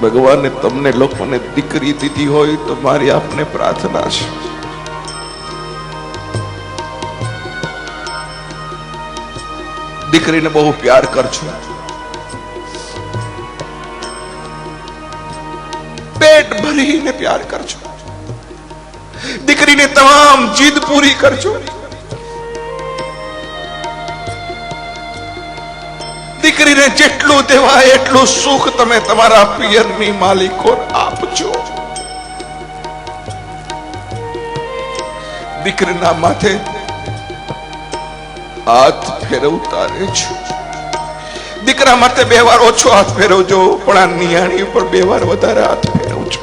ભગવાને તમને લોકોને દીકરી દીધી હોય તો મારી આપને પ્રાર્થના છે, દીકરીને બહુ પ્યાર કરજો, પેટ ભરીને પ્યાર કરજો, દીકરીને તમામ જીદ પૂરી કરજો, દીકરીને જેટલું દેવાય એટલું સુખ તમે તમારા પિયરની માલિકો આપજો. દીકરીના માથે હાથ ફેરવતા રહેજો. દીકરા માટે 2 વાર ઓછો હાથ ફેરવજો, પણ આ નિયાણી ઉપર 2 વાર વધારે હાથ ફેરવજો.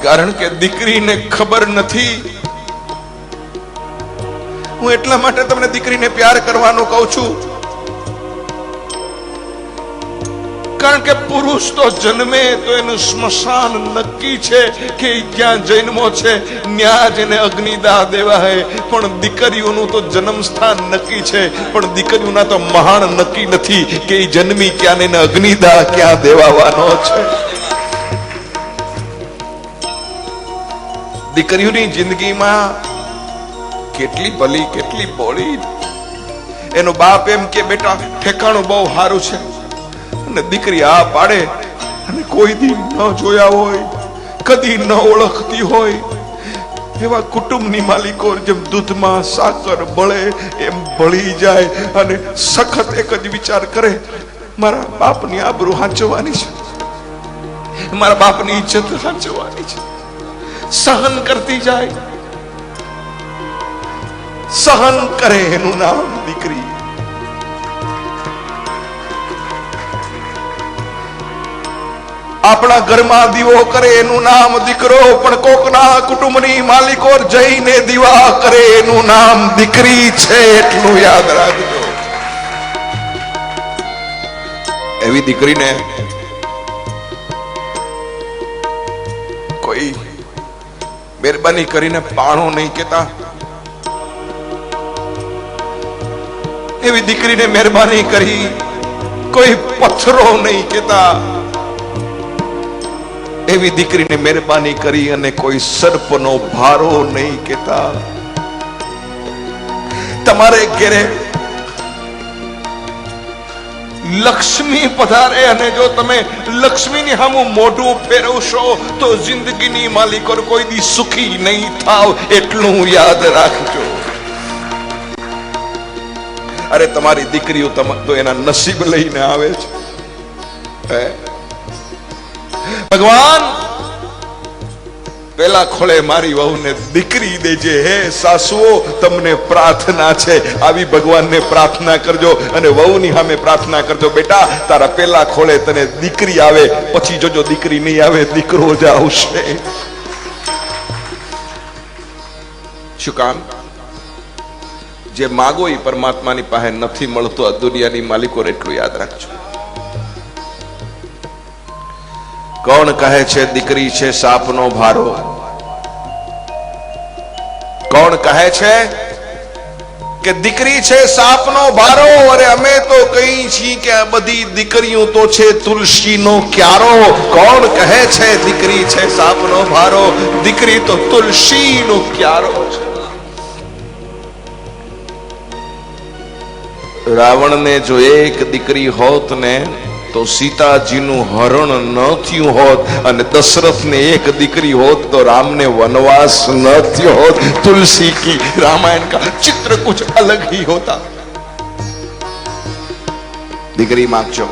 કારણ કે દીકરીને ખબર નથી. હું એટલા માટે તમને દીકરીને પ્યાર કરવાનું કહું છું, કારણ કે પુરુષ તો જન્મે તો એનું સ્મશાન નક્કી છે કે જ્યાં જન્મો છે ત્યાં જ એને અગ્નિદાહ દેવા હે, પણ દીકરીઓનું તો જન્મ સ્થાન નક્કી છે, પણ દીકરીઓના તો મહાન નક્કી નથી કે એ જન્મી ક્યાં ને એને અગ્નિદાહ ક્યાં દેવાનો છે. દીકરીઓની જિંદગીમાં કેટલી ભલી કેટલી બોળી. એનો બાપ એમ કે બેટા ઠેકાણું બહુ સારું છે, અને દીકરી આ પાડે, અને કોઈ દી ન જોયા હોય, કદી ન ઓળખતી હોય એવા કુટુંબની માલિકો જેમ દૂધમાં સાકર બળે એમ બળી જાય, અને સખત એક જ વિચાર કરે, મારા બાપની આબરૂ સાચવવાની છે, મારા બાપની ઇજ્જત સાચવવાની છે. સહન કરતી જાય, સહન કરે એનું નામ દીકરી. આપણા ઘરમાં દીવો કરે એનું નામ દીકરો, પણ કોકના કુટુંબની માલિકો જઈને દીવા કરે એનું નામ દીકરી છે, એટલું યાદ રાખજો. એવી દીકરીને કોઈ મહેરબાની કરીને પાણો નહીં કેતા. એવી દીકરીને મહેરબાની કરી કોઈ પથ્થરો નહીં કેતા. એવી દીકરીને મહેરબાની કરી અને કોઈ સર્પનો ભારો નહીં કેતા. તમારે ઘરે લક્ષ્મી પધારે, અને જો તમે લક્ષ્મીની સામું મોઢું ફેરવશો તો જિંદગીની માલિકો કોઈ દી સુખી નહીં થાવ, એટલું યાદ રાખજો. અરે તમારી દીકરીઓ તો એના નસીબ લઈને આવે છે. ભગવાન પેલા ખોળે મારી વહુને દીકરી દેજે. હે સાસુઓ, તમને પ્રાર્થના છે, આવી ભગવાનને પ્રાર્થના કરજો, અને વહુની સામે પ્રાર્થના કરજો, બેટા તારા પેલા ખોળે તને દીકરી આવે, પછી જોજો દીકરી નહીં આવે, દીકરો જ આવશે. શું કામ? જે માગો એ પરમાત્માની પાસે નથી મળતો. આ દુનિયાની માલિકો એટલું યાદ રાખજો. કોણ કહે છે દીકરી છે સાપનો ભારો? કોણ કહે છે કે દીકરી છે સાપનો ભારો? અરે અમે તો કહી છીએ કે આ બધી દીકરીઓ તો છે તુલસીનો ક્યારો. કોણ કહે છે દીકરી છે સાપનો ભારો? દીકરી તો તુલસીનો ક્યારો છે. રાવણને જો એક દીકરી હોત ને તો સીતાજીનું હરણ ન થયું હોત, અને દશરથને એક દીકરી હોત તો રામને વનવાસ ન થયો હોત. तुलसी की रामायण का चित्र कुछ अलग ही होता. દીકરી માગજો.